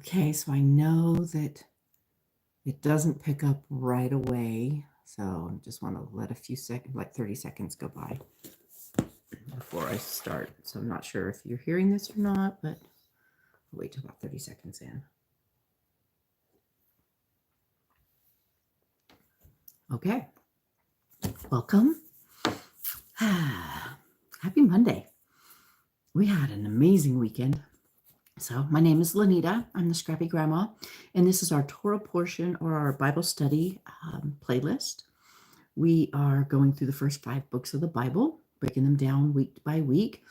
Okay, so I know that it doesn't pick up right away. So I just want to let a few seconds, like 30 seconds go by before I start. So I'm not sure if you're hearing this or not, but I'll wait till about 30 seconds in. Okay, welcome. Happy Monday. We had an amazing weekend. So my name is Lanita. I'm the Scrappy Grandma, and this is our Torah Portion or our Bible study playlist. We are going through the first 5 books of the Bible, breaking them down week by week.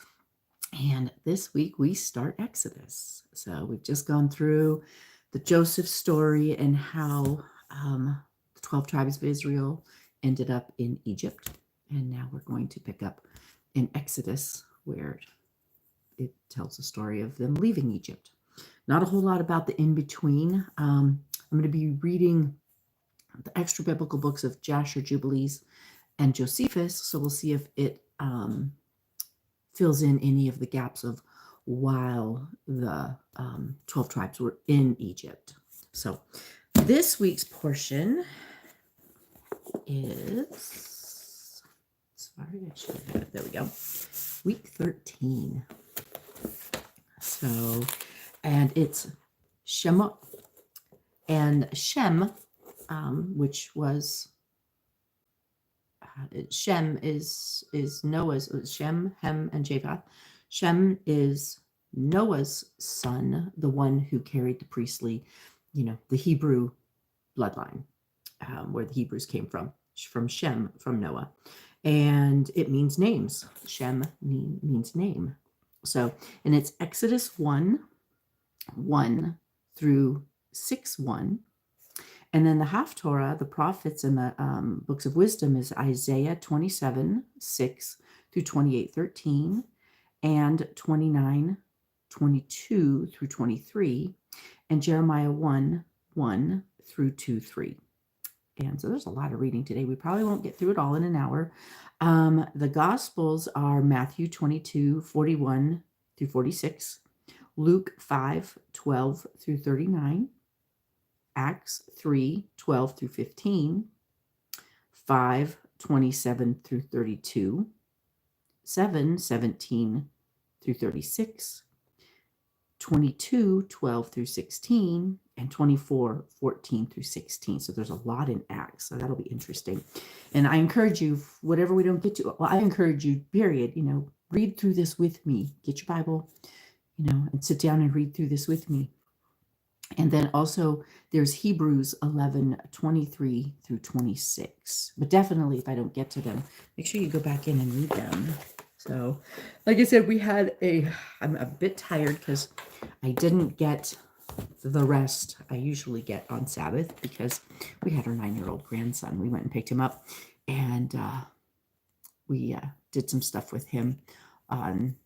And this week we start Exodus. So we've just gone through the Joseph story and how the 12 tribes of Israel ended up in Egypt. And now we're going to pick up in Exodus, where it tells the story of them leaving Egypt. Not a whole lot about the in-between. I'm going to be reading the extra biblical books of Jasher, Jubilees, and Josephus. So we'll see if it fills in any of the gaps of while the 12 tribes were in Egypt. So this week's portion is, sorry, I should have had it. There we go. Week 13. So, and it's Shemot. And Shem, which was Shem is Noah's, Shem, Hem, and Japheth. Shem is Noah's son, the one who carried the priestly, the Hebrew bloodline, where the Hebrews came from Shem, from Noah. And it means names. Shem means name. So, and it's Exodus 1 through 6:1. And then the Haftorah, the prophets and the books of wisdom, is Isaiah 27:6 through 28:13, and 29:22 through 23, and Jeremiah 1:1 through 2:3. And so there's a lot of reading today. We probably won't get through it all in an hour. The Gospels are Matthew 22:41 through 46, Luke 5:12 through 39, Acts 3:12 through 15, 5:27 through 32, 7:17 through 36, 22:12 through 16, and 24:14 through 16. So there's a lot in Acts, so that'll be interesting. And I encourage you, whatever we don't get to, well, I encourage you, period, read through this with me. Get your Bible, and sit down and read through this with me. And then also there's Hebrews 11:23 through 26. But definitely, if I don't get to them, make sure you go back in and read them. So, like I said, I'm a bit tired because I didn't get the rest I usually get on Sabbath, because we had our 9-year-old grandson. We went and picked him up, and we did some stuff with him on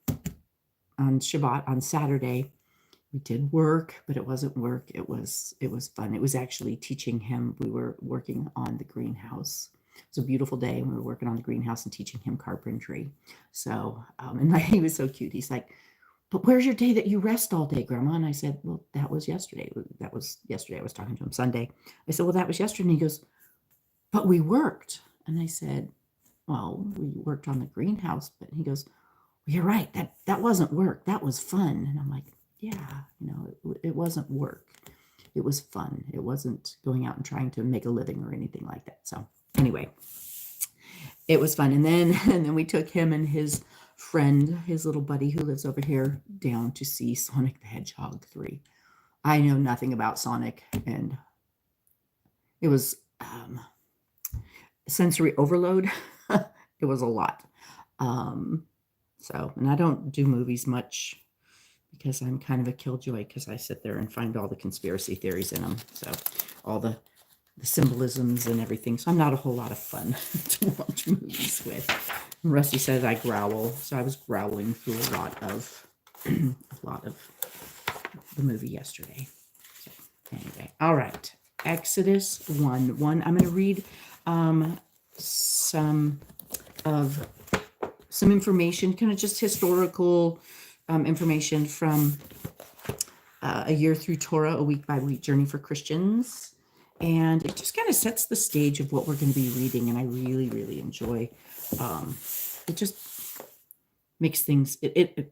Shabbat, on Saturday. We did work, but it wasn't work. It was fun. It was actually teaching him. We were working on the greenhouse. It was a beautiful day, and we were working on the greenhouse and teaching him carpentry. So, and he was so cute. He's like, "But where's your day that you rest all day, Grandma?" And I said, "Well, that was yesterday. That was yesterday." I was talking to him Sunday. I said, "Well, that was yesterday." And he goes, "But we worked." And I said, "Well, we worked on the greenhouse." But he goes, "Well, you're right. That wasn't work. That was fun." And I'm like, yeah, it wasn't work. It was fun. It wasn't going out and trying to make a living or anything like that. So anyway, it was fun. And then we took him and his friend, his little buddy who lives over here, down to see Sonic the Hedgehog 3. I know nothing about Sonic, and it was sensory overload. It was a lot. And I don't do movies much, because I'm kind of a killjoy, because I sit there and find all the conspiracy theories in them. So all the symbolisms and everything. So I'm not a whole lot of fun to watch movies with. And Rusty says I growl. So I was growling through a lot of the movie yesterday. So anyway, all right. Exodus 1:1. I'm going to read some information, kind of just historical information from a year through Torah, a week by week journey for Christians. And it just kind of sets the stage of what we're going to be reading. And I really, really enjoy it. Just makes things, like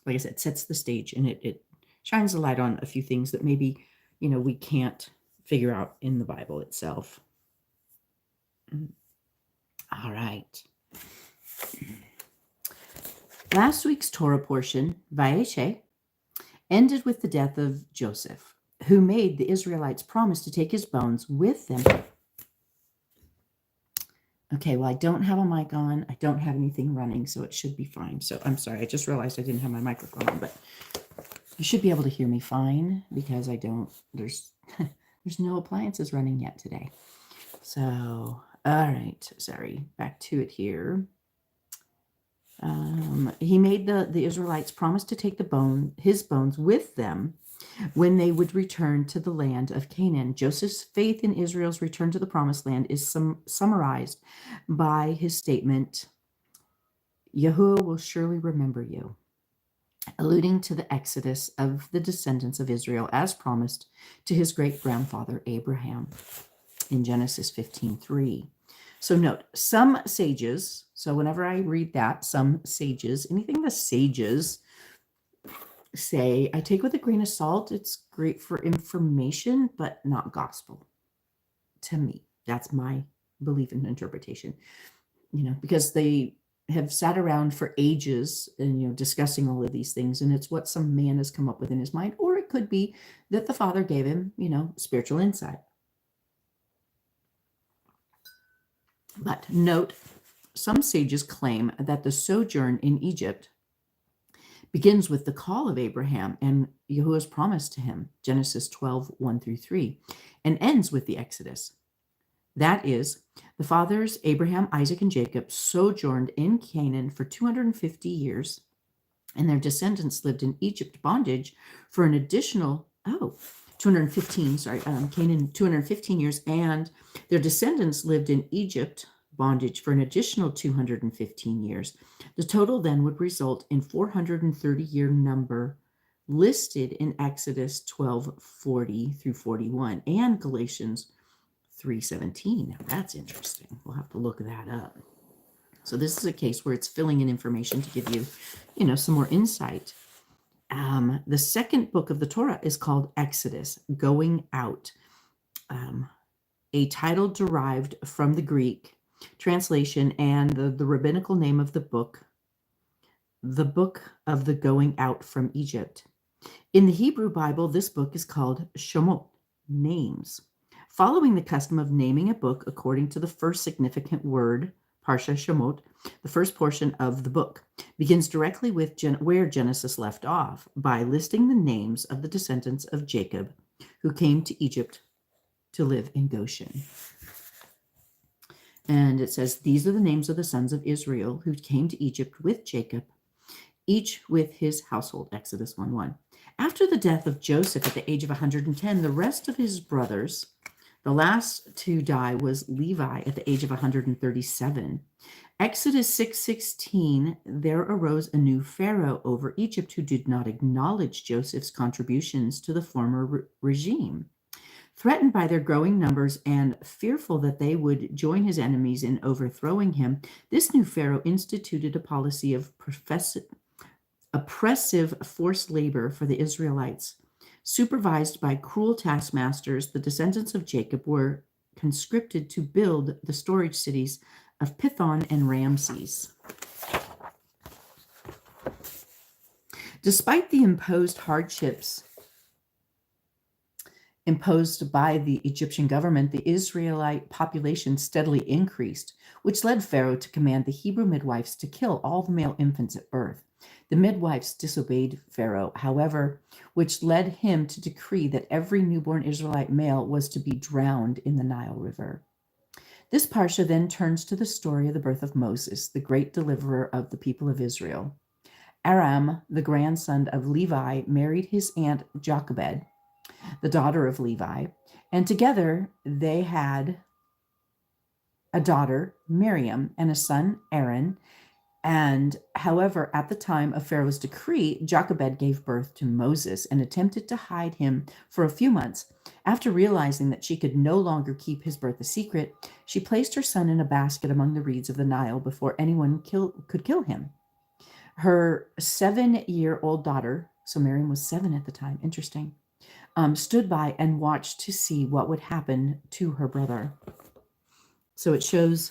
I said, sets the stage, and it shines a light on a few things that maybe, we can't figure out in the Bible itself. All right. Last week's Torah portion, YHWH, ended with the death of Joseph, who made the Israelites promise to take his bones with them. Okay, well, I don't have a mic on. I don't have anything running, so it should be fine. So I'm sorry. I just realized I didn't have my microphone on, but you should be able to hear me fine because there's no appliances running yet today. So, all right. Sorry. Back to it here. He made the Israelites promise to take his bones with them when they would return to the land of Canaan. Joseph's faith in Israel's return to the promised land is summarized by his statement, Yahuwah will surely remember you, alluding to the exodus of the descendants of Israel as promised to his great-grandfather Abraham in Genesis 15:3. So note, some sages, so whenever I read that, some sages, anything the sages say, I take with a grain of salt. It's great for information, but not gospel to me. That's my belief and interpretation, because they have sat around for ages and, discussing all of these things. And it's what some man has come up with in his mind, or it could be that the Father gave him, spiritual insight. But note, some sages claim that the sojourn in Egypt begins with the call of Abraham and Yahuwah's promise to him, Genesis 12:1-3, and ends with the Exodus. That is, the fathers Abraham, Isaac, and Jacob sojourned in Canaan for 250 years, and their descendants lived in Egypt bondage for an additional 215, Canaan 215 years, and their descendants lived in Egypt bondage for an additional 215 years. The total then would result in 430-year number listed in Exodus 12:40-41 and Galatians 3:17. Now that's interesting. We'll have to look that up. So this is a case where it's filling in information to give you, some more insight. The second book of the Torah is called Exodus, Going Out, a title derived from the Greek translation and the rabbinical name of the book of the Going Out from Egypt. In the Hebrew Bible, this book is called Shemot, names. Following the custom of naming a book according to the first significant word, Parsha Shemot, the first portion of the book begins directly with where Genesis left off, by listing the names of the descendants of Jacob who came to Egypt to live in Goshen. And it says, these are the names of the sons of Israel who came to Egypt with Jacob, each with his household, Exodus 1:1. After the death of Joseph at the age of 110, the rest of his brothers, the last to die was Levi at the age of 137. Exodus 6:16, there arose a new Pharaoh over Egypt who did not acknowledge Joseph's contributions to the former regime. Threatened by their growing numbers and fearful that they would join his enemies in overthrowing him, this new Pharaoh instituted a policy of oppressive forced labor for the Israelites. Supervised by cruel taskmasters, the descendants of Jacob were conscripted to build the storage cities of Pithon and Ramses. Despite the imposed hardships imposed by the Egyptian government, the Israelite population steadily increased, which led Pharaoh to command the Hebrew midwives to kill all the male infants at birth. The midwives disobeyed Pharaoh, however, which led him to decree that every newborn Israelite male was to be drowned in the Nile River. This parsha then turns to the story of the birth of Moses, the great deliverer of the people of Israel. Aram, the grandson of Levi, married his aunt Jochebed, the daughter of Levi, and together they had a daughter, Miriam, and a son, Aaron. And however, at the time of Pharaoh's decree, Jochebed gave birth to Moses and attempted to hide him for a few months. After realizing that she could no longer keep his birth a secret, she placed her son in a basket among the reeds of the Nile before anyone could kill him. Her 7-year-old daughter, so Miriam was 7 at the time, interesting, stood by and watched to see what would happen to her brother. So it shows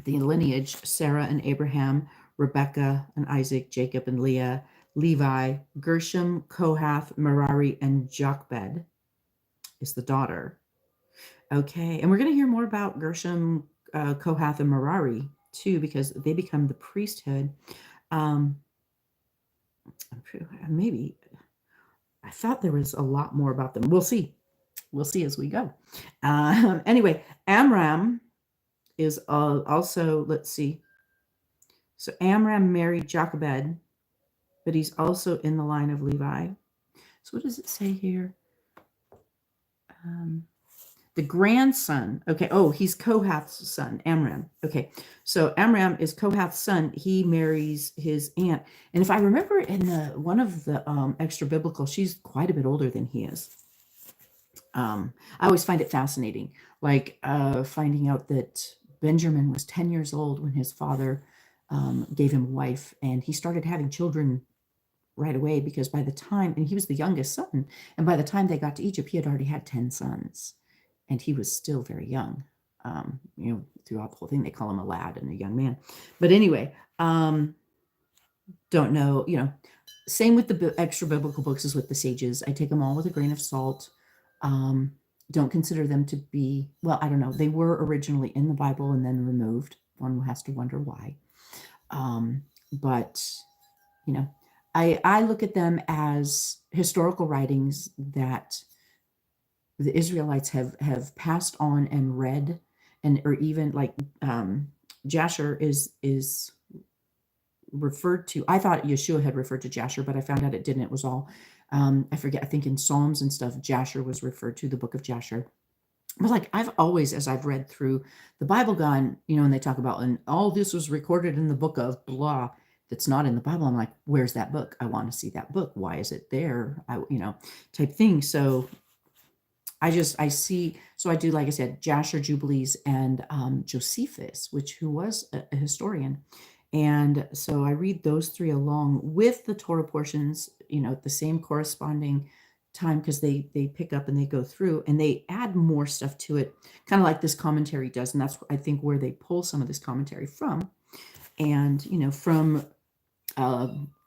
the lineage: Sarah and Abraham, Rebecca and Isaac, Jacob and Leah, Levi, Gershom, Kohath, Merari, and Jochebed is the daughter. Okay, and we're going to hear more about Gershom, Kohath, and Merari too, because they become the priesthood. Maybe I thought there was a lot more about them. We'll see. We'll see as we go. Anyway, Amram is also, let's see. So Amram married Jochebed, but he's also in the line of Levi. So what does it say here? The grandson. Okay. Oh, he's Kohath's son, Amram. Okay. So Amram is Kohath's son. He marries his aunt. And if I remember in one of the extra biblical, she's quite a bit older than he is. I always find it fascinating, like finding out that Benjamin was 10 years old when his father gave him a wife, and he started having children right away, because by the time, and he was the youngest son, and by the time they got to Egypt, he had already had 10 sons, and he was still very young. Throughout the whole thing, they call him a lad and a young man. But anyway, don't know, same with the extra biblical books as with the sages. I take them all with a grain of salt. Don't consider them to be, well, I don't know. They were originally in the Bible and then removed. One has to wonder why. But, I look at them as historical writings that the Israelites have passed on and read, or even like Jasher is referred to. I thought Yeshua had referred to Jasher, but I found out it didn't. It was all, I forget, I think in Psalms and stuff, Jasher was referred to, the book of Jasher. But like I've always, as I've read through the Bible, gone, and they talk about, and all this was recorded in the book of blah, that's not in the Bible. I'm like, where's that book? I want to see that book. Why is it there? Type thing. So I see, so I do, like I said, Jasher, Jubilees, and Josephus, who was a historian. And so I read those three along with the Torah portions, at the same corresponding time, because they pick up and they go through and they add more stuff to it, kind of like this commentary does. And that's, I think, where they pull some of this commentary from. And, from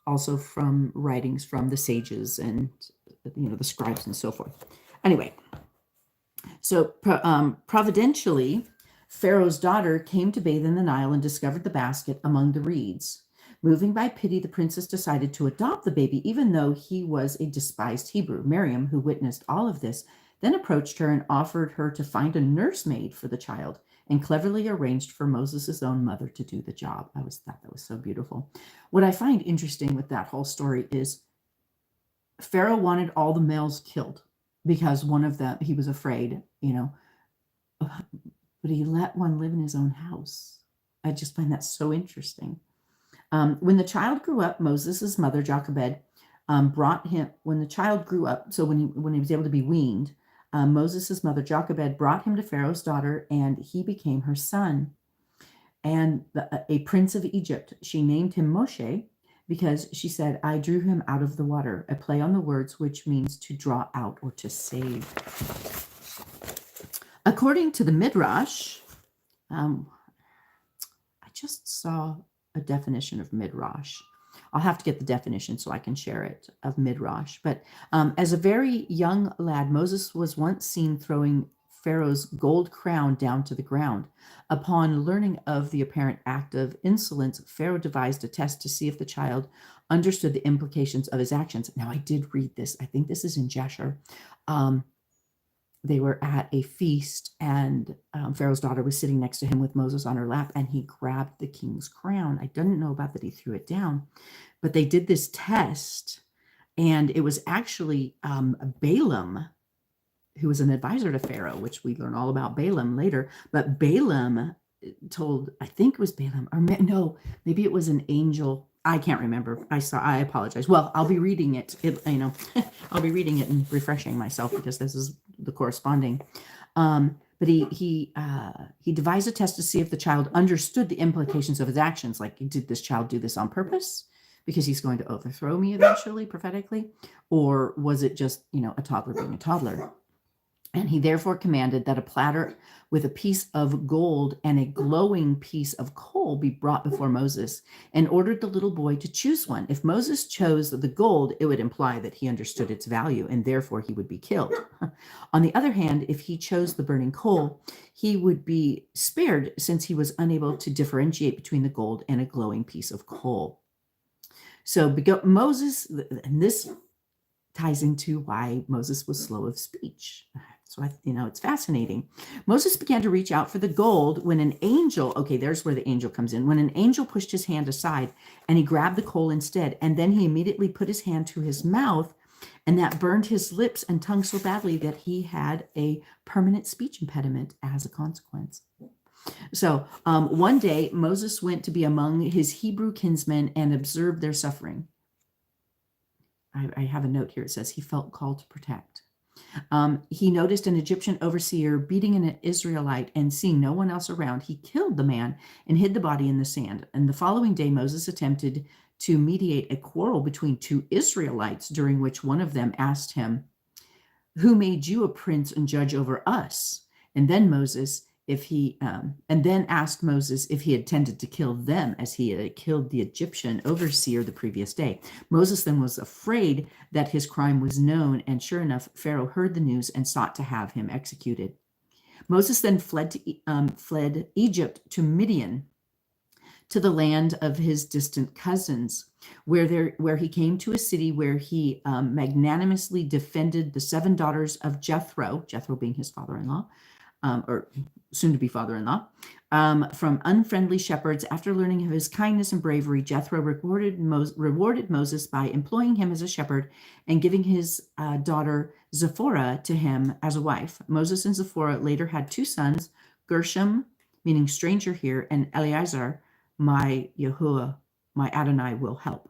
also from writings from the sages and, the scribes and so forth. Anyway, so providentially, Pharaoh's daughter came to bathe in the Nile and discovered the basket among the reeds. Moving by pity, the princess decided to adopt the baby, even though he was a despised Hebrew. Miriam, who witnessed all of this, then approached her and offered her to find a nursemaid for the child, and cleverly arranged for Moses' own mother to do the job. I thought that was so beautiful. What I find interesting with that whole story is Pharaoh wanted all the males killed because one of them, he was afraid, but he let one live in his own house. I just find that so interesting. When the child grew up, Moses' mother, Jochebed, brought him, when the child grew up, so when he was able to be weaned, Moses' mother, Jochebed, brought him to Pharaoh's daughter, and he became her son. And a prince of Egypt, she named him Moshe, because she said, I drew him out of the water, a play on the words, which means to draw out or to save. According to the Midrash, I just saw a definition of Midrash. I'll have to get the definition so I can share it, of Midrash. But as a very young lad, Moses was once seen throwing Pharaoh's gold crown down to the ground. Upon learning of the apparent act of insolence, Pharaoh devised a test to see if the child understood the implications of his actions. Now, I did read this. I think this is in Jasher. They were at a feast, and Pharaoh's daughter was sitting next to him with Moses on her lap, and he grabbed the king's crown. I didn't know about that he threw it down, but they did this test, and it was actually Balaam, who was an advisor to Pharaoh, which we learn all about Balaam later. But Balaam told, I think it was Balaam, or no, maybe it was an angel. I can't remember. I apologize. Well, I'll be reading it. I'll be reading it and refreshing myself because this is the corresponding. But he devised a test to see if the child understood the implications of his actions. Like, did this child do this on purpose because he's going to overthrow me eventually, prophetically? Or was it just, a toddler being a toddler? And he therefore commanded that a platter with a piece of gold and a glowing piece of coal be brought before Moses, and ordered the little boy to choose one. If Moses chose the gold, it would imply that he understood its value, and therefore he would be killed. On the other hand, if he chose the burning coal, he would be spared, since he was unable to differentiate between the gold and a glowing piece of coal. So Moses, and this ties into why Moses was slow of speech. So, it's fascinating. Moses began to reach out for the gold when an angel, okay, there's where the angel comes in. When an angel pushed his hand aside and he grabbed the coal instead, and then he immediately put his hand to his mouth, and that burned his lips and tongue so badly that he had a permanent speech impediment as a consequence. So one day, Moses went to be among his Hebrew kinsmen and observed their suffering. I have a note here. It says he felt called to protect. He noticed an Egyptian overseer beating an Israelite, and seeing no one else around, he killed the man and hid the body in the sand. And the following day, Moses attempted to mediate a quarrel between two Israelites, during which one of them asked him, "Who made you a prince and judge over us?" And then asked Moses if he intended to kill them as he had killed the Egyptian overseer the previous day. Moses then was afraid that his crime was known, and sure enough, Pharaoh heard the news and sought to have him executed. Moses then fled Egypt to Midian, to the land of his distant cousins, where he came to a city where he magnanimously defended the 7 daughters of Jethro being his father-in-law, or soon-to-be father-in-law, from unfriendly shepherds. After learning of his kindness and bravery, Jethro rewarded Moses by employing him as a shepherd and giving his daughter Zipporah to him as a wife. Moses and Zipporah later had 2 sons, Gershom, meaning stranger here, and Eleazar, my Yahuwah, my Adonai will help.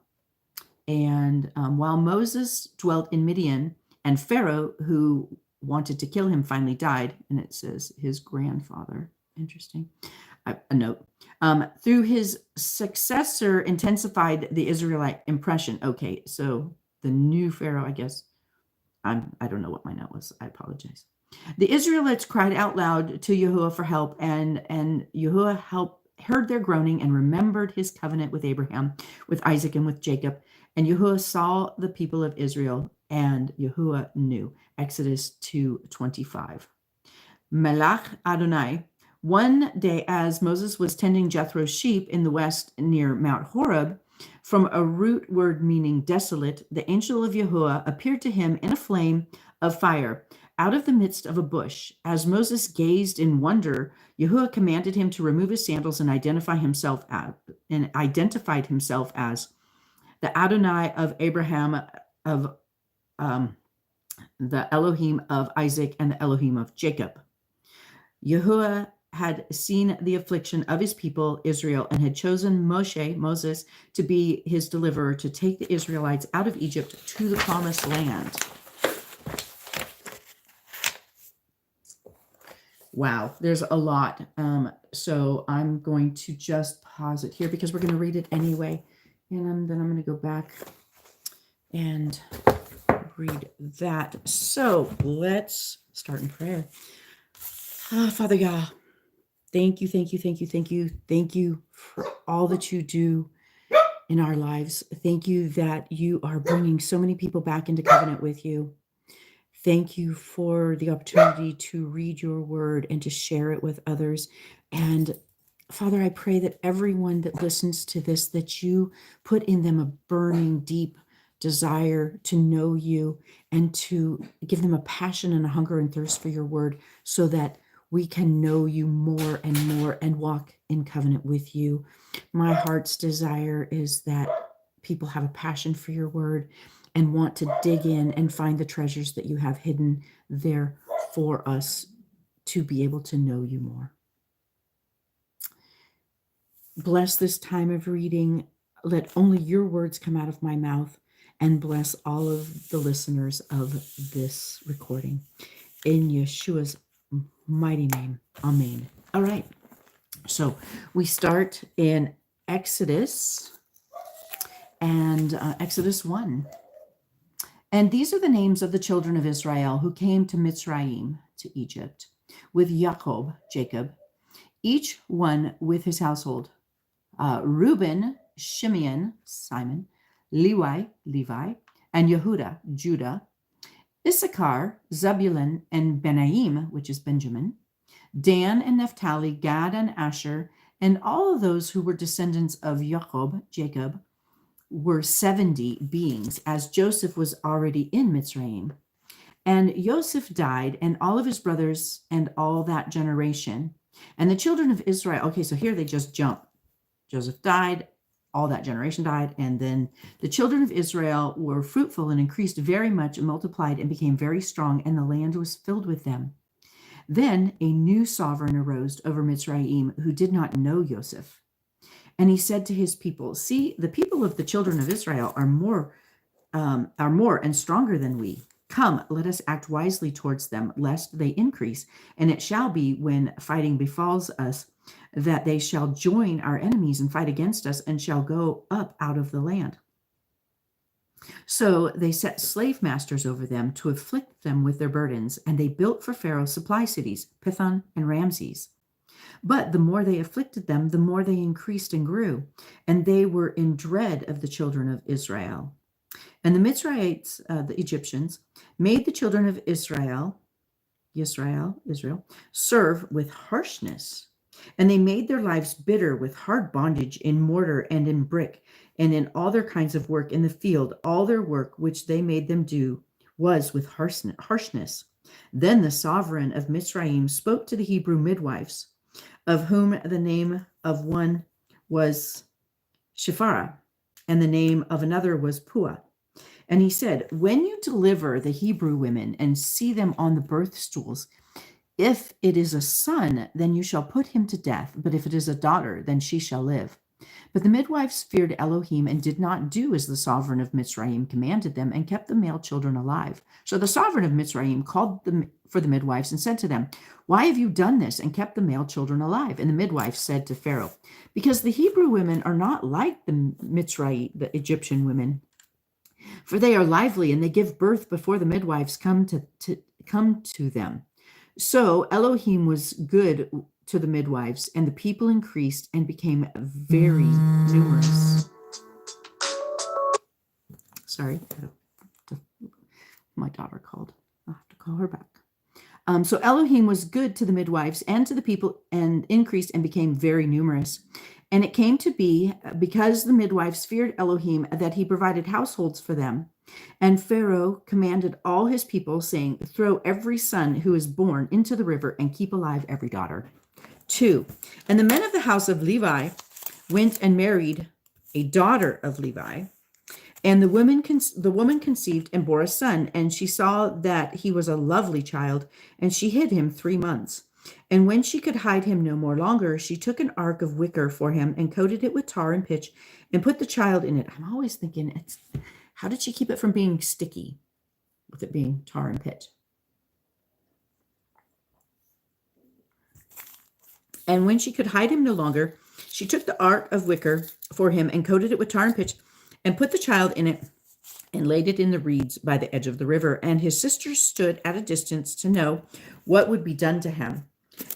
And while Moses dwelt in Midian, and Pharaoh, who wanted to kill him, finally died, and it says his grandfather. Interesting. A note. Through his successor intensified the Israelite impression. Okay, so the new Pharaoh, I guess. I don't know what my note was. I apologize. The Israelites cried out loud to Yahuwah for help, and Yahuwah heard their groaning and remembered his covenant with Abraham, with Isaac, and with Jacob. And Yahuwah saw the people of Israel, and Yahuwah knew. Exodus 2:25. Melach Adonai. One day, as Moses was tending Jethro's sheep in the west near Mount Horeb, from a root word meaning desolate, the angel of Yahuwah appeared to him in a flame of fire out of the midst of a bush. As Moses gazed in wonder, Yahuwah commanded him to remove his sandals and identified himself as the Adonai of Abraham, of the Elohim of Isaac, and the Elohim of Jacob. Yahuwah had seen the affliction of his people Israel and had chosen Moses, to be his deliverer, to take the Israelites out of Egypt to the promised land. Wow, there's a lot. So I'm going to just pause it here because we're going to read it anyway. And then I'm going to go back and read that. So let's start in prayer. Father God, thank you for all that you do in our lives. Thank you that you are bringing so many people back into covenant with you. Thank you for the opportunity to read your word and to share it with others. And Father, I pray that everyone that listens to this, that you put in them a burning, deep desire to know you and to give them a passion and a hunger and thirst for your word, so that we can know you more and walk in covenant with you. My heart's desire is that people have a passion for your word and want to dig in and find the treasures that you have hidden there for us to be able to know you more. Bless this time of reading. Let only your words come out of my mouth, and bless all of the listeners of this recording. In Yeshua's mighty name. Amen. All right. So we start in Exodus and Exodus 1. And these are the names of the children of Israel who came to Mitzrayim, to Egypt, with Jacob, each one with his household. Reuben, Shimeon, Simon, Levi, and Yehuda, Judah, Issachar, Zebulun, and Benaim, which is Benjamin, Dan and Naphtali, Gad and Asher, and all of those who were descendants of Jacob, were 70 beings, as Joseph was already in Mitzrayim. And Joseph died, and all of his brothers, and all that generation. And the children of Israel, okay, so here they just jump. Joseph died, all that generation died, and then the children of Israel were fruitful and increased very much and multiplied and became very strong, and the land was filled with them. Then a new sovereign arose over Mitzrayim who did not know Joseph. And he said to his people, see, the people of the children of Israel are more and stronger than we. Come, let us act wisely towards them, lest they increase. And it shall be, when fighting befalls us, that they shall join our enemies and fight against us, and shall go up out of the land. So they set slave masters over them to afflict them with their burdens, and they built for Pharaoh supply cities, Pithon and Ramses. But the more they afflicted them, the more they increased and grew, and they were in dread of the children of Israel. And the Mitzrayites, the Egyptians, made the children of Israel, serve with harshness. And they made their lives bitter with hard bondage in mortar and in brick, and in all their kinds of work in the field. All their work which they made them do was with harshness. Then the sovereign of Mitzrayim spoke to the Hebrew midwives, of whom the name of one was Shiphrah, and the name of another was Puah. And he said, when you deliver the Hebrew women and see them on the birth stools, if it is a son, then you shall put him to death. But if it is a daughter, then she shall live. But the midwives feared Elohim and did not do as the sovereign of Mitzrayim commanded them, and kept the male children alive. So the sovereign of Mitzrayim called them for the midwives and said to them, why have you done this and kept the male children alive? And the midwives said to Pharaoh, because the Hebrew women are not like the Mitzrayim, the Egyptian women, for they are lively and they give birth before the midwives come to them. So Elohim was good to the midwives, and the people increased and became very numerous. Sorry, my daughter called. I'll have to call her back. So Elohim was good to the midwives and to the people, and increased and became very numerous. And it came to be, because the midwives feared Elohim, that he provided households for them. And Pharaoh commanded all his people, saying, throw every son who is born into the river, and keep alive every daughter. 2. And the men of the house of Levi went and married a daughter of Levi. And the woman conceived and bore a son, and she saw that he was a lovely child, and she hid him 3 months. And when she could hide him no more longer, she took an ark of wicker for him and coated it with tar and pitch and put the child in it. I'm always thinking, how did she keep it from being sticky with it being tar and pitch? And when she could hide him no longer, she took the ark of wicker for him and coated it with tar and pitch and put the child in it and laid it in the reeds by the edge of the river. And his sisters stood at a distance to know what would be done to him.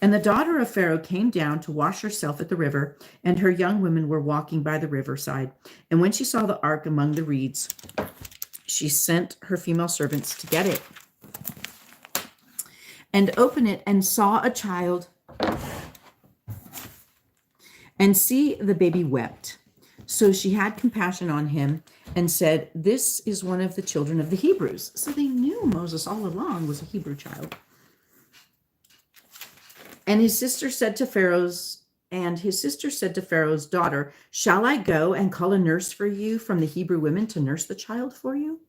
And the daughter of Pharaoh came down to wash herself at the river, and her young women were walking by the riverside. And when she saw the ark among the reeds, she sent her female servants to get it and open it, and saw a child, and see, the baby wept. So she had compassion on him and said, this is one of the children of the Hebrews. So they knew Moses all along was a Hebrew child. And his sister said to Pharaoh's daughter, shall I go and call a nurse for you from the Hebrew women to nurse the child for you?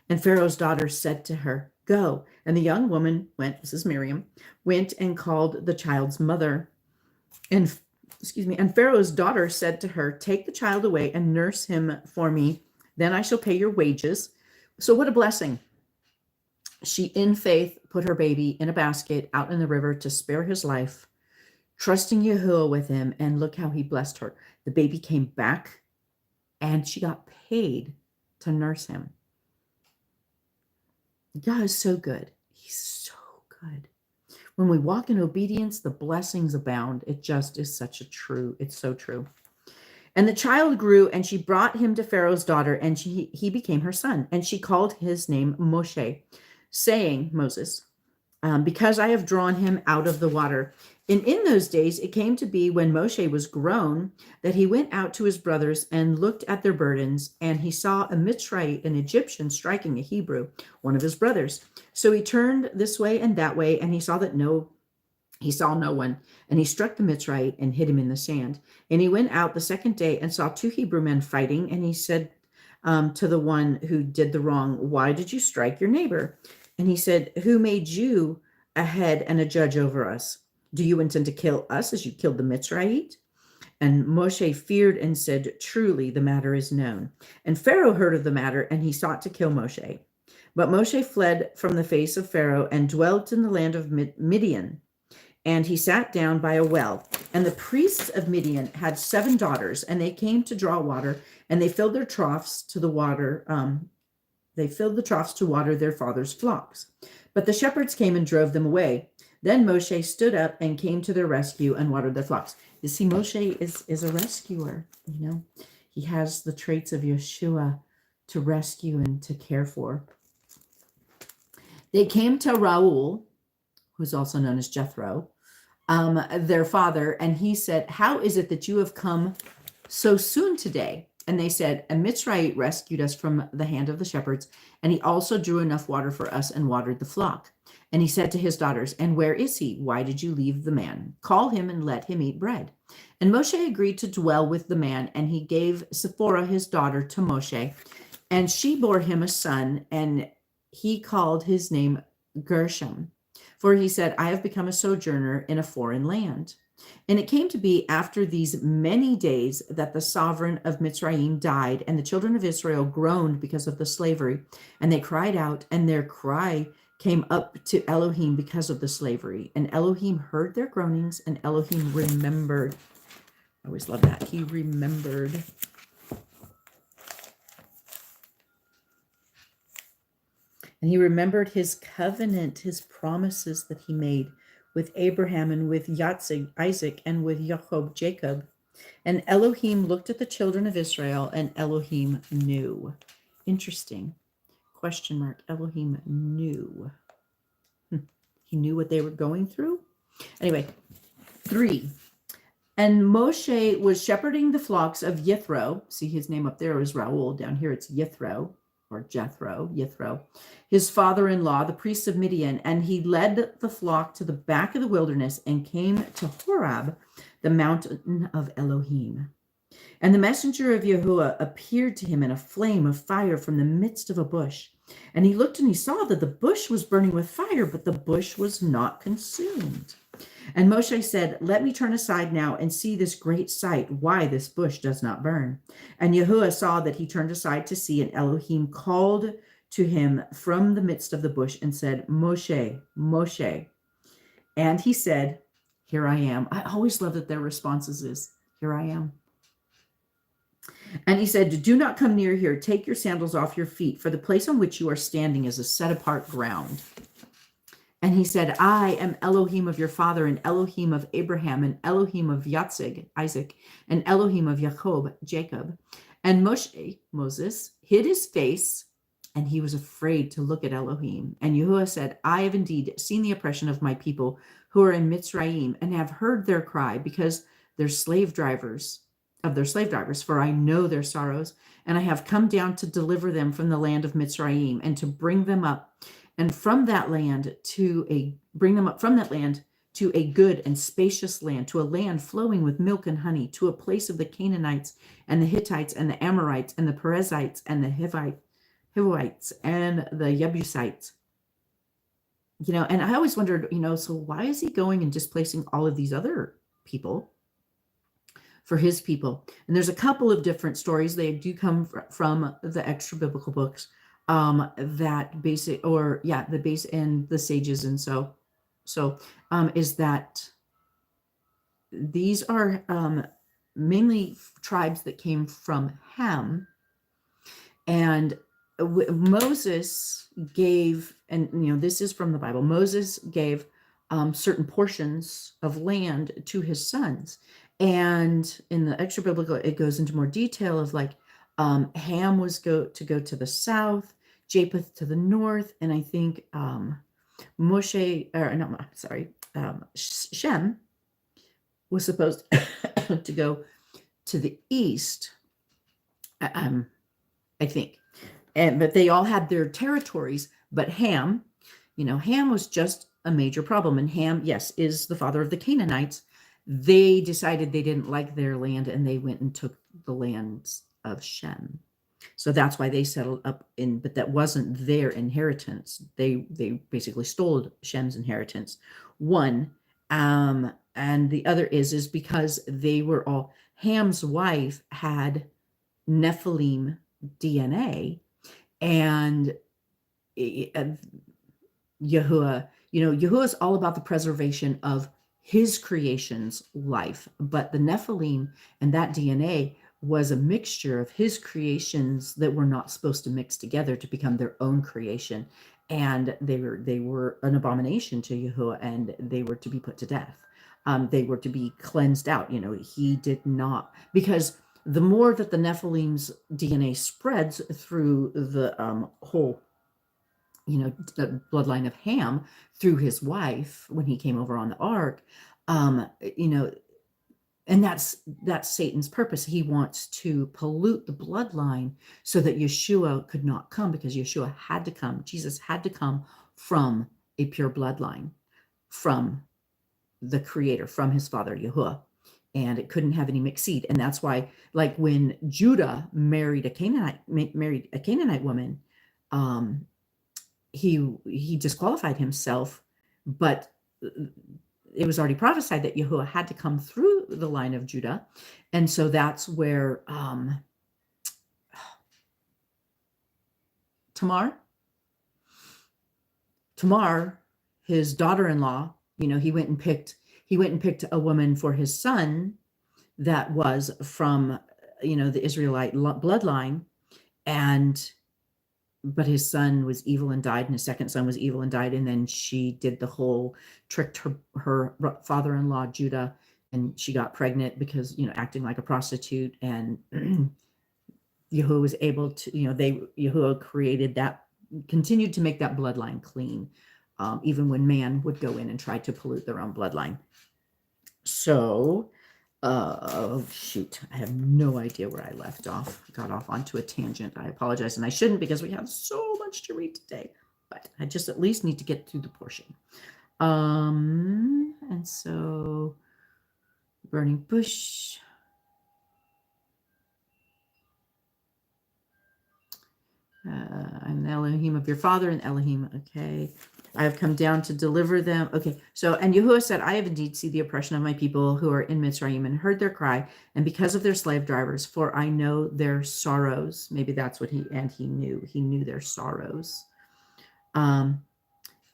And Pharaoh's daughter said to her, go. And the young woman went, this is Miriam, went and called the child's mother. And excuse me, and Pharaoh's daughter said to her, take the child away and nurse him for me. Then I shall pay your wages. So what a blessing. She, in faith, put her baby in a basket out in the river to spare his life, trusting Yahuwah with him. And look how he blessed her. The baby came back and she got paid to nurse him. God is so good. He's so good. When we walk in obedience, the blessings abound. It just is it's so true. And the child grew, and she brought him to Pharaoh's daughter, and he became her son. And she called his name Moshe, saying, Moses, because I have drawn him out of the water. And in those days, it came to be when Moshe was grown that he went out to his brothers and looked at their burdens, and he saw a Mitzrayite, an Egyptian, striking a Hebrew, one of his brothers. So he turned this way and that way, and he saw no one, and he struck the Mitzrayite and hid him in the sand. And he went out the second day and saw two Hebrew men fighting, and he said to the one who did the wrong, why did you strike your neighbor? And he said, who made you a head and a judge over us? Do you intend to kill us as you killed the Mitzrayite? And Moshe feared and said, truly, the matter is known. And Pharaoh heard of the matter, and he sought to kill Moshe. But Moshe fled from the face of Pharaoh and dwelt in the land of Midian. And he sat down by a well. And the priests of Midian had 7 daughters, and they came to draw water, and they filled their troughs to the water. They filled the troughs to water their father's flocks. But the shepherds came and drove them away. Then Moshe stood up and came to their rescue and watered their flocks. You see, Moshe is a rescuer. He has the traits of Yeshua to rescue and to care for. They came to Raul, who's also known as Jethro, their father, and he said, how is it that you have come so soon today? And they said, a Mitzrayite rescued us from the hand of the shepherds, and he also drew enough water for us and watered the flock. And he said to his daughters, and where is he? Why did you leave the man? Call him and let him eat bread. And Moshe agreed to dwell with the man, and he gave Zipporah his daughter to Moshe, and she bore him a son, and he called his name Gershom. For he said, I have become a sojourner in a foreign land. And it came to be after these many days that the sovereign of Mitzrayim died, and the children of Israel groaned because of the slavery. And they cried out, and their cry came up to Elohim because of the slavery. And Elohim heard their groanings, and Elohim remembered. I always love that. He remembered. And he remembered his covenant, his promises that he made with Abraham and with Isaac and with Jacob. And Elohim looked at the children of Israel, and Elohim knew. Interesting. Question mark. Elohim knew. He knew what they were going through. Anyway, 3. And Moshe was shepherding the flocks of Yithro. See, his name up there is Raul. Down here it's Yithro. Or Yithro, his father-in-law, the priest of Midian, and he led the flock to the back of the wilderness and came to Horeb, the mountain of Elohim. And the messenger of Yahuwah appeared to him in a flame of fire from the midst of a bush. And he looked and he saw that the bush was burning with fire, but the bush was not consumed. And Moshe said, let me turn aside now and see this great sight, why this bush does not burn. And Yahuwah saw that he turned aside to see, and Elohim called to him from the midst of the bush and said, Moshe, Moshe. And he said, here I am. I always love that their responses is, here I am. And he said, do not come near here. Take your sandals off your feet, for the place on which you are standing is a set apart ground. And he said, I am Elohim of your father, and Elohim of Abraham, and Elohim of Isaac, and Elohim of Jacob. And Moses, hid his face, and he was afraid to look at Elohim. And Yahuwah said, I have indeed seen the oppression of my people who are in Mitzrayim, and have heard their cry because their slave drivers, for I know their sorrows, and I have come down to deliver them from the land of Mitzrayim, and to bring them up. And from that land to a good and spacious land, to a land flowing with milk and honey, to a place of the Canaanites and the Hittites and the Amorites and the Perizzites and the Hivites and the Jebusites. And I always wondered, so why is he going and displacing all of these other people? for his people. And there's a couple of different stories. They do come from the extra biblical books, that basic, or yeah, the base and the sages. And so is that these are mainly tribes that came from Ham. And Moses gave, and this is from the Bible, Moses gave certain portions of land to his sons. And in the extra biblical, it goes into more detail of like Ham was to go to the south, Japheth to the north, and I think Shem was supposed to go to the east, I think. But they all had their territories, but Ham, Ham was just a major problem. And Ham, yes, is the father of the Canaanites. They decided they didn't like their land, and they went and took the lands of Shem. So that's why they settled up but that wasn't their inheritance. They basically stole Shem's inheritance. One, and the other is because they were all, Ham's wife had Nephilim DNA, and Yahuwah, Yahuwah is all about the preservation of his creation's life, but the Nephilim and that DNA was a mixture of his creations that were not supposed to mix together to become their own creation, and they were an abomination to Yahuwah, and they were to be put to death. They were to be cleansed out. He did not, because the more that the Nephilim's DNA spreads through the whole, the bloodline of Ham through his wife when he came over on the ark, and that's Satan's purpose. He wants to pollute the bloodline so that Yeshua could not come, because Yeshua had to come. Jesus had to come from a pure bloodline, from the creator, from his father, Yahuwah. And it couldn't have any mixed seed. And that's why, like when Judah married a Canaanite woman, he disqualified himself, but it was already prophesied that Yahuwah had to come through the line of Judah. And so that's where Tamar, his daughter-in-law, he went and picked a woman for his son that was from, the Israelite bloodline, but his son was evil and died, and his second son was evil and died. And then she did the whole, tricked her father-in-law, Judah, and she got pregnant because, acting like a prostitute. And Yahuwah was able to, Yahuwah created that, continued to make that bloodline clean, even when man would go in and try to pollute their own bloodline. So, shoot, I have no idea where I left off. I got off onto a tangent. I apologize, and I shouldn't, because we have so much to read today, but I just at least need to get through the portion. And so, burning bush. I'm the Elohim of your father, and Elohim, okay. I have come down to deliver them. Okay, so, and Yahuwah said, I have indeed seen the oppression of my people who are in Mitzrayim, and heard their cry, and because of their slave drivers, for I know their sorrows. Maybe that's what he knew their sorrows.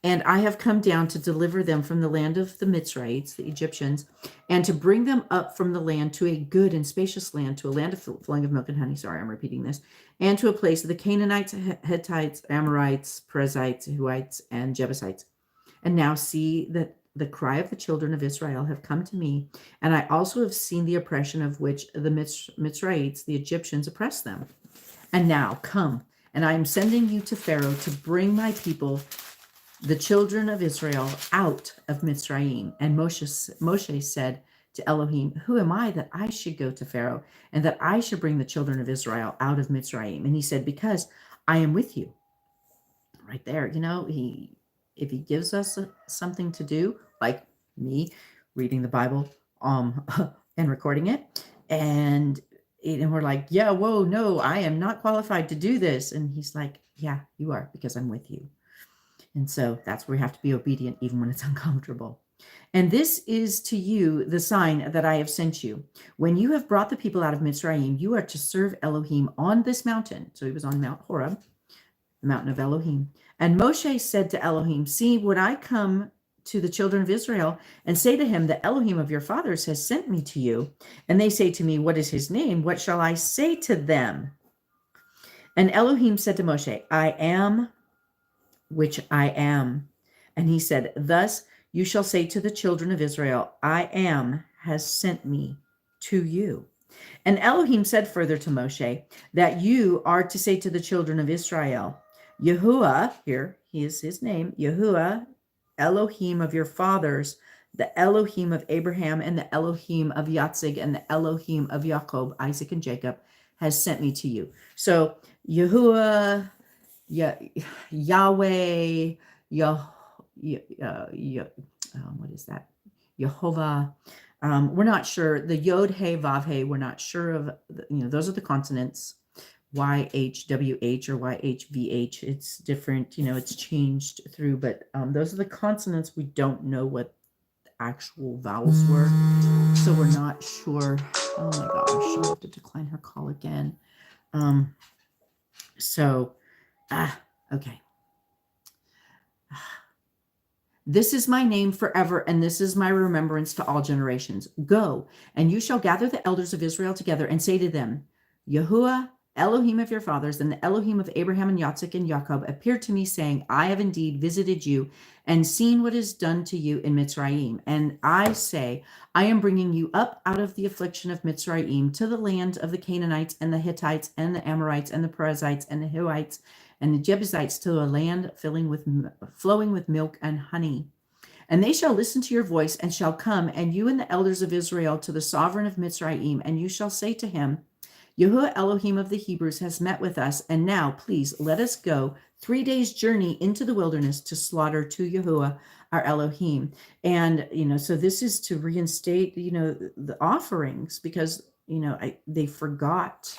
And I have come down to deliver them from the land of the Mitzrayites, the Egyptians, and to bring them up from the land to a good and spacious land, to a land of flowing of milk and honey. Sorry, I'm repeating this. And to a place of the Canaanites, Hittites, Amorites, Perizzites, Hivites, and Jebusites. And now see that the cry of the children of Israel have come to me, and I also have seen the oppression of which the Mitzrayites, the Egyptians, oppress them. And now come, and I am sending you to Pharaoh to bring my people, the children of Israel, out of Mitzrayim. And Moshe said to Elohim, who am I that I should go to Pharaoh, and that I should bring the children of Israel out of Mitzrayim? And he said, because I am with you. Right there, if he gives us something to do, like me reading the Bible and recording it, and we're like, yeah, whoa, no, I am not qualified to do this. And he's like, yeah, you are, because I'm with you. And so that's where we have to be obedient, even when it's uncomfortable. And this is to you the sign that I have sent you. When you have brought the people out of Mitzrayim, you are to serve Elohim on this mountain. So he was on Mount Horeb, the mountain of Elohim. And Moshe said to Elohim, see, when I come to the children of Israel and say to him, the Elohim of your fathers has sent me to you, and they say to me, what is his name? What shall I say to them? And Elohim said to Moshe, I am which I am. And he said, thus you shall say to the children of Israel, I am has sent me to you. And Elohim said further to Moshe that you are to say to the children of Israel, Yahuwah, here he is his name, Yahuwah, Elohim of your fathers, the Elohim of Abraham and the Elohim of Yitzhak and the Elohim of Jacob, Isaac and Jacob, has sent me to you. So Yahuwah, Yahweh, what is that? Jehovah. We're not sure. The Yod He Vav He, we're not sure of. Those are the consonants. YHWH or YHVH. It's different. It's changed through, but those are the consonants. We don't know what the actual vowels were, so we're not sure. Oh my gosh, I have to decline her call again. Okay. This is my name forever, and this is my remembrance to all generations. Go, and you shall gather the elders of Israel together and say to them, Yahuwah, Elohim of your fathers, and the Elohim of Abraham and Yitzhak and Jacob appeared to me, saying, I have indeed visited you and seen what is done to you in Mitzrayim. And I say, I am bringing you up out of the affliction of Mitzrayim to the land of the Canaanites and the Hittites and the Amorites and the Perizzites and the Hivites and the Jebusites, to a land flowing with milk and honey. And they shall listen to your voice and shall come, and you and the elders of Israel, to the sovereign of Mitzrayim, and you shall say to him, Yahuwah Elohim of the Hebrews has met with us, and now please let us go 3 days' journey into the wilderness to slaughter to Yahuwah our Elohim. And so this is to reinstate the offerings, because they forgot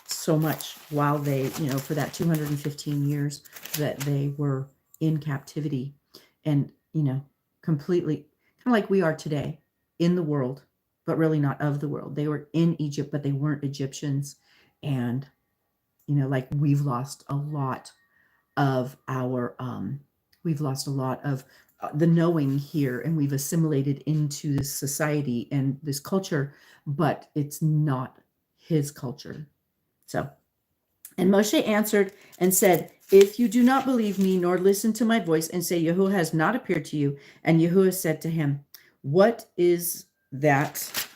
so much while they for that 215 years that they were in captivity, and completely kind of like we are today in the world, but really not of the world. They were in Egypt, but they weren't Egyptians. And, like we've lost a lot of our, the knowing here, and we've assimilated into this society and this culture, but it's not his culture. So, and Moshe answered and said, if you do not believe me, nor listen to my voice, and say, Yahuwah has not appeared to you. And Yahuwah said to him, what is that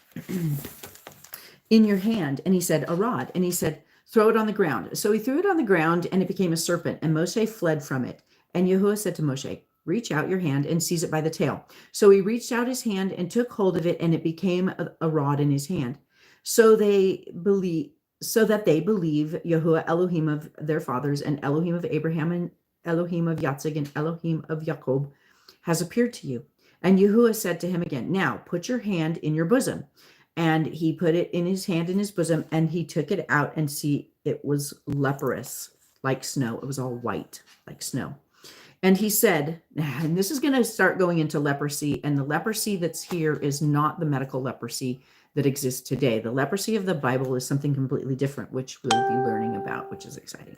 in your hand? And he said, a rod. And he said, throw it on the ground. So he threw it on the ground, and it became a serpent, and Moshe fled from it. And Yahuwah said to Moshe, reach out your hand and seize it by the tail. So he reached out his hand and took hold of it, and it became a rod in his hand. So that they believe Yahuwah Elohim of their fathers, and Elohim of Abraham, and Elohim of Yitzhak, and Elohim of Jacob has appeared to you. And Yahuwah said to him again, now put your hand in your bosom. And he put it in his hand in his bosom, and he took it out, and see, it was leprous like snow. It was all white like snow. And he said, and this is going to start going into leprosy, and the leprosy that's here is not the medical leprosy that exists today. The leprosy of the Bible is something completely different, which we'll be learning about, which is exciting.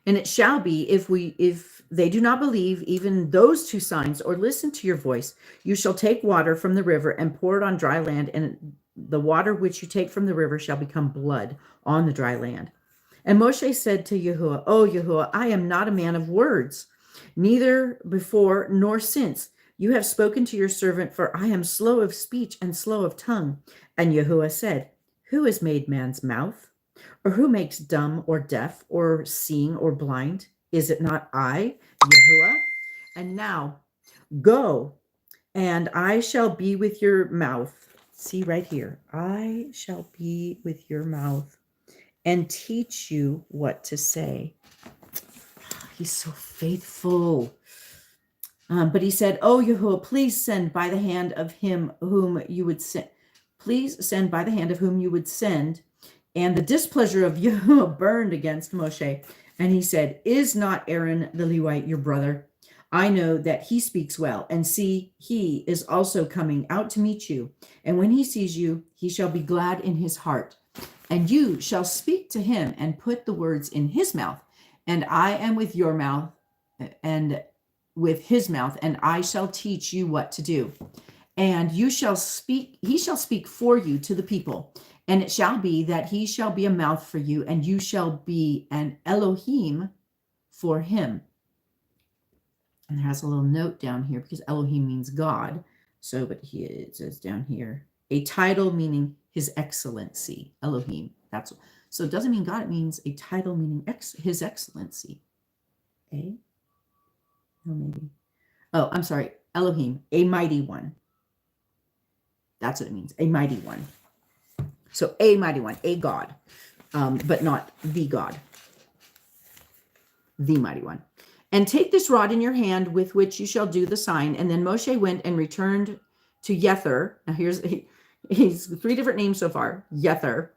And it shall be, if they do not believe even those two signs, or listen to your voice, you shall take water from the river and pour it on dry land, and the water which you take from the river shall become blood on the dry land. And Moshe said to Yahuwah, O Yahuwah, I am not a man of words, neither before nor since. You have spoken to your servant, for I am slow of speech and slow of tongue. And Yahuwah said, who has made man's mouth? Or who makes dumb or deaf or seeing or blind? Is it not I, Yahuwah? And now go, and I shall be with your mouth. See right here. I shall be with your mouth and teach you what to say. He's so faithful. But he said, oh, Yahuwah, please send by the hand of him whom you would send. Please send by the hand of whom you would send. And the displeasure of Yahuwah burned against Moshe. And he said, is not Aaron the Levite your brother? I know that he speaks well, and see, he is also coming out to meet you. And when he sees you, he shall be glad in his heart. And you shall speak to him and put the words in his mouth. And I am with your mouth and with his mouth, and I shall teach you what to do. And you shall speak, he shall speak for you to the people. And it shall be that he shall be a mouth for you, and you shall be an Elohim for him. And there has a little note down here because Elohim means God. So, but it says down here, a title meaning his excellency, Elohim. So it doesn't mean God, it means a title meaning his excellency. Oh, maybe. Oh, I'm sorry. Elohim, a mighty one. That's what it means, a mighty one. So a mighty one, a God, but not the God. The mighty one. And take this rod in your hand with which you shall do the sign. And then Moshe went and returned to Yether. Now he's 3 different names so far. Yether.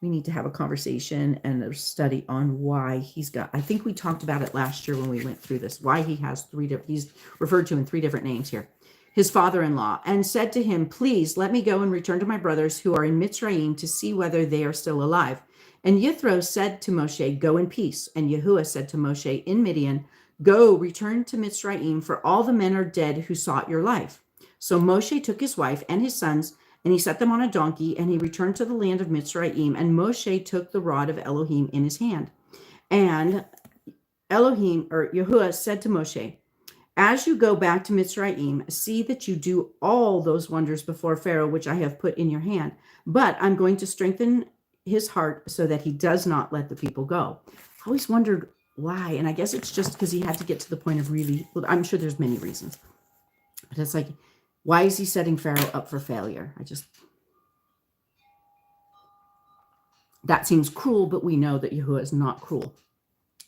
We need to have a conversation and a study on why he's got, I think we talked about it last year when we went through this, why he has 3 different, he's referred to in 3 different names here. His father-in-law, and said to him, please let me go and return to my brothers who are in Mitzrayim to see whether they are still alive. And Yithro said to Moshe, go in peace. And Yahuwah said to Moshe in Midian, go, return to Mitzrayim, for all the men are dead who sought your life. So Moshe took his wife and his sons, and he set them on a donkey, and he returned to the land of Mitzrayim. And Moshe took the rod of Elohim in his hand. And Yahuwah said to Moshe, as you go back to Mitzrayim, see that you do all those wonders before Pharaoh, which I have put in your hand. But I'm going to strengthen his heart so that he does not let the people go. I always wondered why. And I guess it's just because he had to get to the point of really, well, I'm sure there's many reasons. But it's like, why is he setting Pharaoh up for failure? That seems cruel, but we know that Yahuwah is not cruel.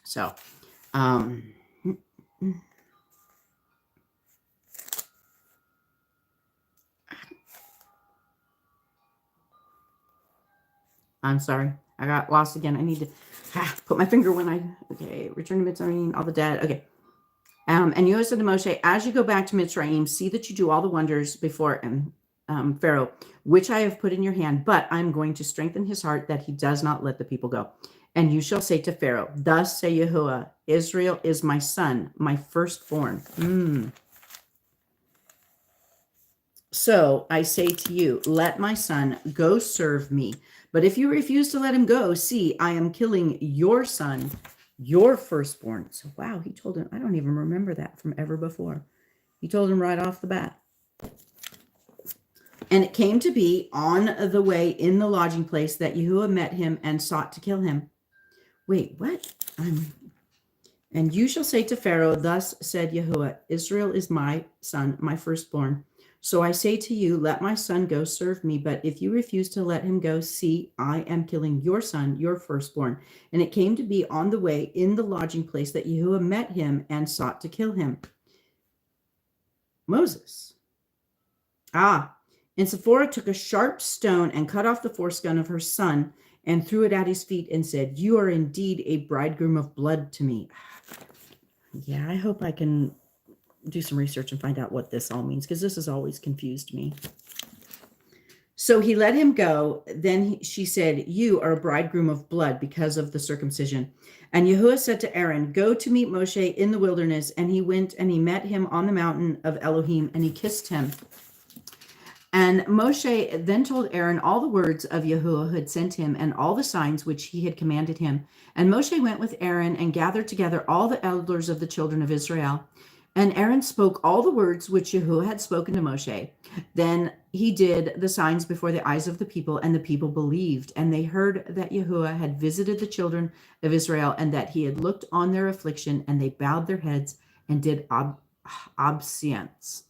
So, I'm sorry. I got lost again. I need to put my finger okay, return to Mitzrayim, all the dead. Okay. And Yahuwah said to Moshe, as you go back to Mitzrayim, see that you do all the wonders before Pharaoh, which I have put in your hand, but I'm going to strengthen his heart that he does not let the people go. And you shall say to Pharaoh, thus say Yahuwah, Israel is my son, my firstborn. So I say to you, let my son go serve me. But if you refuse to let him go, see, I am killing your son, your firstborn. So, wow, he told him, I don't even remember that from ever before. He told him right off the bat. And it came to be on the way in the lodging place that Yahuwah met him and sought to kill him. Wait, what? And you shall say to Pharaoh, thus said Yahuwah, Israel is my son, my firstborn. So I say to you, let my son go serve me. But if you refuse to let him go, see, I am killing your son, your firstborn. And it came to be on the way in the lodging place that Yahuwah met him and sought to kill him. Moses. And Sephora took a sharp stone and cut off the foreskin of her son and threw it at his feet and said, you are indeed a bridegroom of blood to me. Yeah, I hope I can do some research and find out what this all means, because this has always confused me. So he let him go. Then she said, you are a bridegroom of blood because of the circumcision. And Yahuwah said to Aaron, go to meet Moshe in the wilderness. And he went and he met him on the mountain of Elohim, and he kissed him. And Moshe then told Aaron all the words of Yahuwah who had sent him and all the signs which he had commanded him. And Moshe went with Aaron and gathered together all the elders of the children of Israel. And Aaron spoke all the words which Yahuwah had spoken to Moshe. Then he did the signs before the eyes of the people, and the people believed. And they heard that Yahuwah had visited the children of Israel, and that he had looked on their affliction, and they bowed their heads and did obeisance.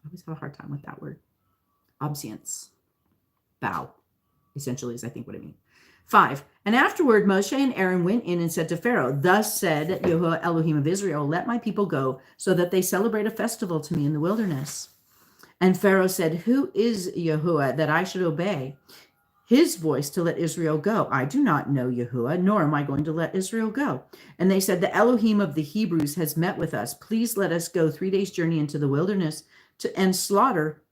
I always have a hard time with that word. Obeisance. Bow, essentially, is I think what it means. 5. And afterward, Moshe and Aaron went in and said to Pharaoh, thus said Yahuwah Elohim of Israel, let my people go so that they celebrate a festival to me in the wilderness. And Pharaoh said, who is Yahuwah that I should obey his voice to let Israel go. I do not know Yahuwah, nor am I going to let Israel go. And they said, the Elohim of the Hebrews has met with us. Please let us go 3 days' journey into the wilderness and slaughter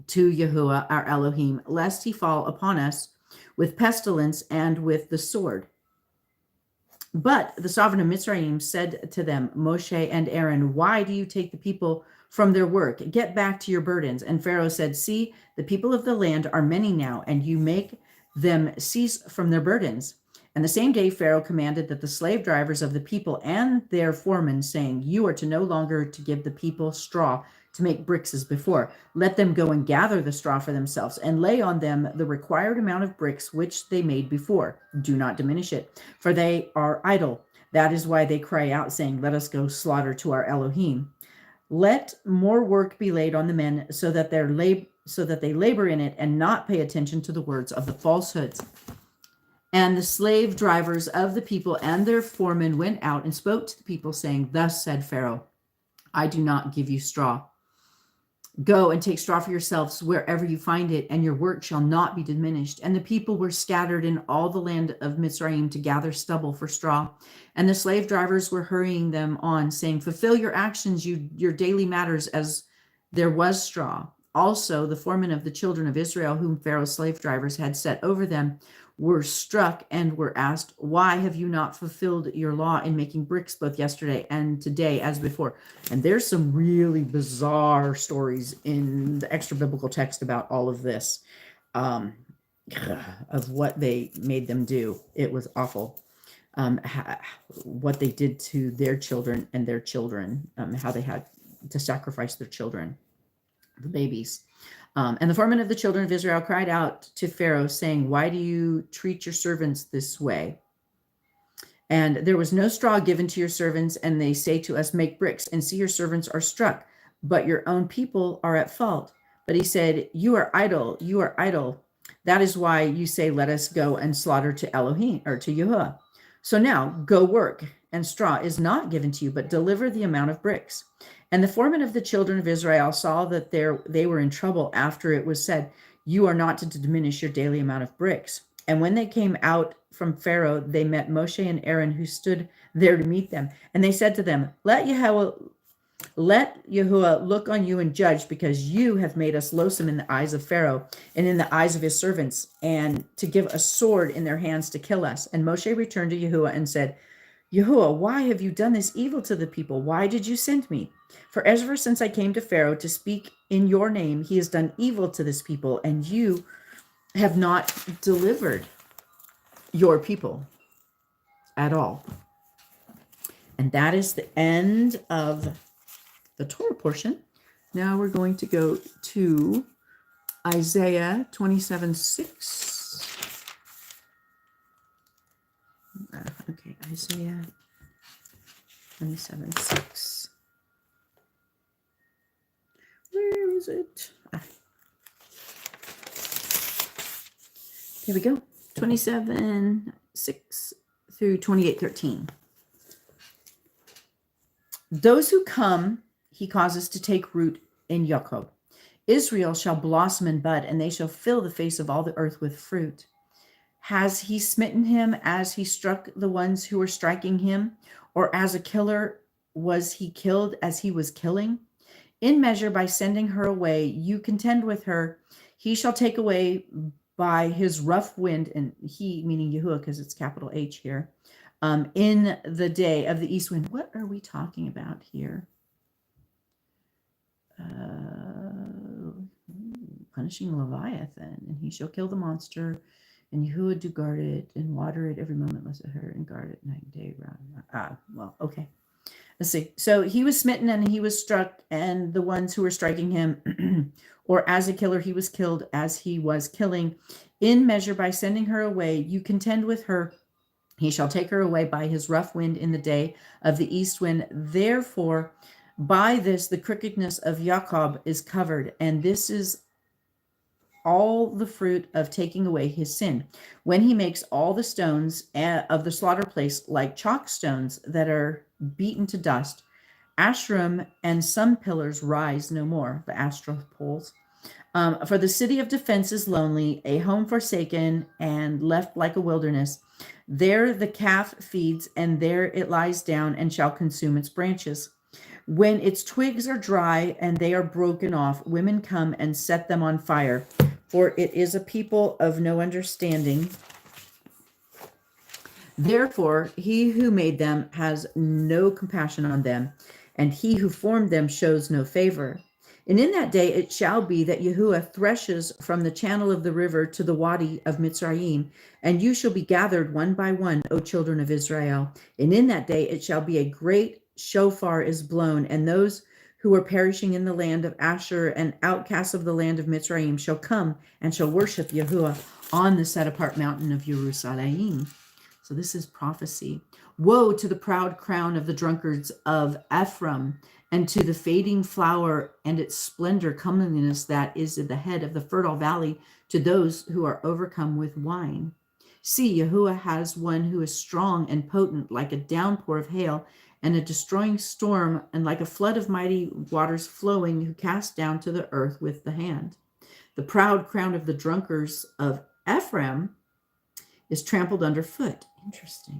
to Yahuwah, our Elohim, lest he fall upon us with pestilence and with the sword. But the sovereign of Mitzrayim said to them, Moshe and Aaron, why do you take the people from their work? Get back to your burdens. And Pharaoh said, see, the people of the land are many now, and you make them cease from their burdens. And the same day Pharaoh commanded that the slave drivers of the people and their foremen, saying, you are to no longer to give the people straw to make bricks as before. Let them go and gather the straw for themselves and lay on them the required amount of bricks which they made before. Do not diminish it, for they are idle. That is why they cry out, saying, let us go slaughter to our Elohim. Let more work be laid on the men so that they labor in it and not pay attention to the words of the falsehoods. And the slave drivers of the people and their foremen went out and spoke to the people, saying, thus said Pharaoh, I do not give you straw. Go and take straw for yourselves wherever you find it, and your work shall not be diminished. And the people were scattered in all the land of Mitzrayim to gather stubble for straw. And the slave drivers were hurrying them on, saying, fulfill your actions, your daily matters, as there was straw. Also, the foremen of the children of Israel, whom Pharaoh's slave drivers had set over them, were struck and were asked, why have you not fulfilled your law in making bricks both yesterday and today as before? And there's some really bizarre stories in the extra biblical text about all of this, of what they made them do. It was awful. What they did to their children and their children, how they had to sacrifice their children, the babies. And the foreman of the children of Israel cried out to Pharaoh, saying, why do you treat your servants this way? And there was no straw given to your servants, and they say to us, make bricks, and see, your servants are struck, but your own people are at fault. But he said, you are idle, you are idle. That is why you say, let us go and slaughter to Elohim, or to Yahuwah. So now go work, and straw is not given to you, but deliver the amount of bricks. And the foreman of the children of Israel saw that they were in trouble after it was said, you are not to diminish your daily amount of bricks. And when they came out from Pharaoh, they met Moshe and Aaron, who stood there to meet them. And they said to them, let Yahuwah look on you and judge, because you have made us loathsome in the eyes of Pharaoh and in the eyes of his servants, and to give a sword in their hands to kill us. And Moshe returned to Yahuwah and said, Yahuwah, why have you done this evil to the people? Why did you send me? For ever since I came to Pharaoh to speak in your name, he has done evil to this people, and you have not delivered your people at all. And that is the end of the Torah portion. Now we're going to go to Isaiah 27:6. Okay, Isaiah 27:6. Where is it? Here we go. 27:6 through 28:13. Those who come, he causes to take root in Jacob. Israel shall blossom and bud, and they shall fill the face of all the earth with fruit. Has he smitten him as he struck the ones who were striking him? Or as a killer was he killed as he was killing? In measure, by sending her away, you contend with her. He shall take away by his rough wind, and he, meaning Yahuwah, because it's capital H here, in the day of the east wind. What are we talking about here? Punishing Leviathan, and he shall kill the monster, and Yahuwah do guard it and water it every moment, lest it hurt, and guard it night and day. Well, okay. Let's see. So he was smitten and he was struck, and the ones who were striking him, or as a killer, he was killed as he was killing. In measure, by sending her away, you contend with her. He shall take her away by his rough wind in the day of the east wind. Therefore, by this, the crookedness of Jacob is covered, and this is all the fruit of taking away his sin, when he makes all the stones of the slaughter place like chalk stones that are beaten to dust. Ashram and some pillars rise no more, the astral poles. For the city of defense is lonely, a home forsaken and left like a wilderness. There the calf feeds, and there it lies down and shall consume its branches. When its twigs are dry and they are broken off, women come and set them on fire. For it is a people of no understanding. Therefore, he who made them has no compassion on them, and he who formed them shows no favor. And in that day it shall be that Yahuwah threshes from the channel of the river to the wadi of Mitzrayim, and you shall be gathered one by one, O children of Israel. And in that day it shall be a great shofar is blown, and those who are perishing in the land of Asher and outcasts of the land of Mitzrayim shall come and shall worship Yahuwah on the set apart mountain of Jerusalem. So this is prophecy. Woe to the proud crown of the drunkards of Ephraim, and to the fading flower and its splendor, comeliness that is at the head of the fertile valley, to those who are overcome with wine. See, Yahuwah has one who is strong and potent, like a downpour of hail and a destroying storm, and like a flood of mighty waters flowing, who cast down to the earth with the hand. The proud crown of the drunkards of Ephraim is trampled underfoot. Interesting.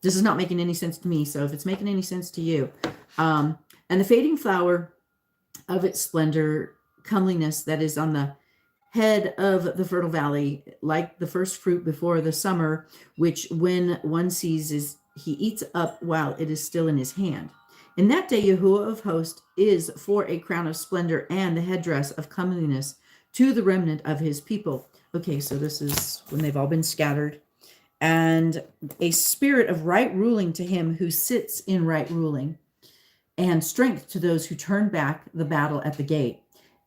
This is not making any sense to me, so if it's making any sense to you. And the fading flower of its splendor, comeliness that is on the head of the fertile valley, like the first fruit before the summer, which when one sees is he eats up while it is still in his hand. In that day, Yahuwah of hosts is for a crown of splendor and the headdress of comeliness to the remnant of his people. Okay, so this is when they've all been scattered. And a spirit of right ruling to him who sits in right ruling, and strength to those who turn back the battle at the gate.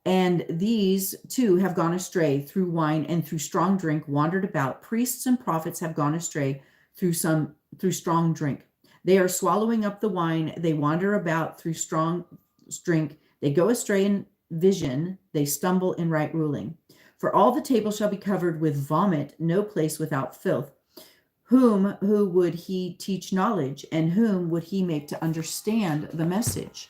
And these too have gone astray through wine and through strong drink, wandered about. Priests and prophets have gone astray through strong drink. They are swallowing up the wine. They wander about through strong drink. They go astray in vision. They stumble in right ruling. For all the table shall be covered with vomit, no place without filth. Who would he teach knowledge, and whom would he make to understand the message?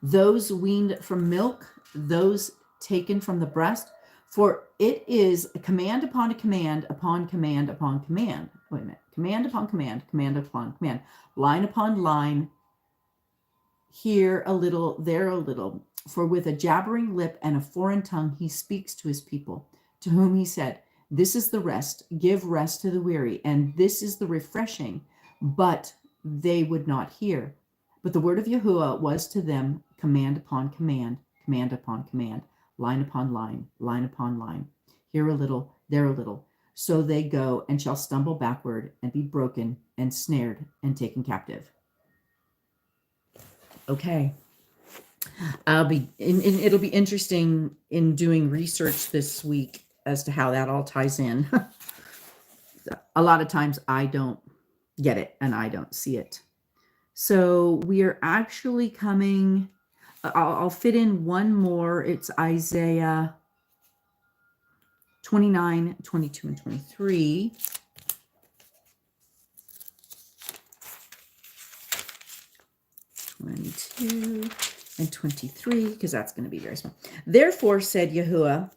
Those weaned from milk, those taken from the breast, for it is a command upon a command upon command upon command. Wait a minute. Command upon command, command upon command, line upon line, here a little, there a little. For with a jabbering lip and a foreign tongue he speaks to his people, to whom he said, this is the rest, give rest to the weary, and this is the refreshing, but they would not hear. But the word of Yahuwah was to them command upon command, command upon command, line upon line, line upon line, here a little, there a little. So they go and shall stumble backward and be broken and snared and taken captive. Okay. It'll be interesting in doing research this week as to how that all ties in. A lot of times I don't get it and I don't see it. So we are actually coming, I'll fit in one more. It's Isaiah 29, 22, and 23. And 23, because that's going to be very small. Therefore said Yahuwah,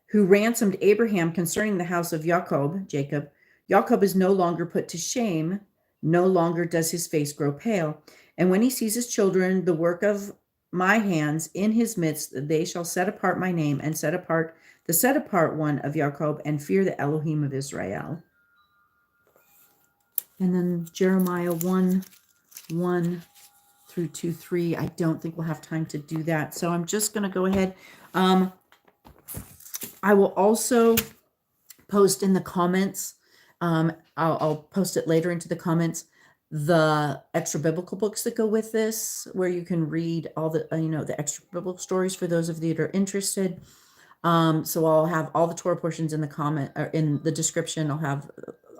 who ransomed Abraham concerning the house of Jacob, Jacob is no longer put to shame, no longer does his face grow pale. And when he sees his children, the work of my hands in his midst, they shall set apart my name and set apart the set apart one of Jacob and fear the Elohim of Israel. And then Jeremiah 1:1 through 2:3. I don't think we'll have time to do that. So I'm just going to go ahead. I will also post in the comments. I'll post it later into the comments, the extra biblical books that go with this, where you can read all the, the extra biblical stories for those of you that are interested. So I'll have all the Torah portions in the comment or in the description. I'll have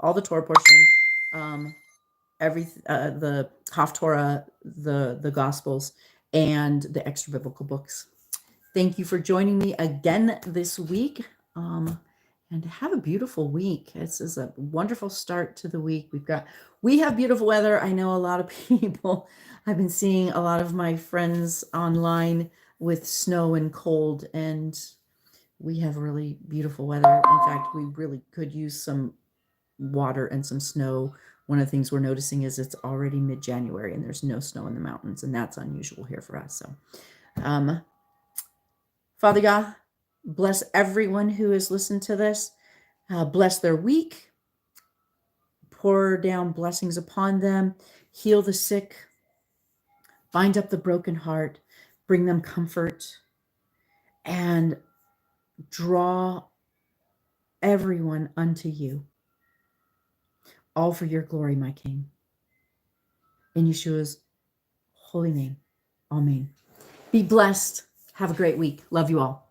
all the Torah portion, the Haftorah, the Gospels, and the extra biblical books. Thank you for joining me again this week. And have a beautiful week. This is a wonderful start to the week. We have beautiful weather. I know a lot of people, I've been seeing a lot of my friends online with snow and cold, and we have really beautiful weather. In fact, we really could use some water and some snow. One of the things we're noticing is it's already mid-January and there's no snow in the mountains, and that's unusual here for us. So, Father God, bless everyone who has listened to this. Bless their week. Pour down blessings upon them. Heal the sick. Bind up the broken heart. Bring them comfort. And draw everyone unto you. All for your glory, my King. In Yeshua's holy name. Amen. Be blessed. Have a great week. Love you all.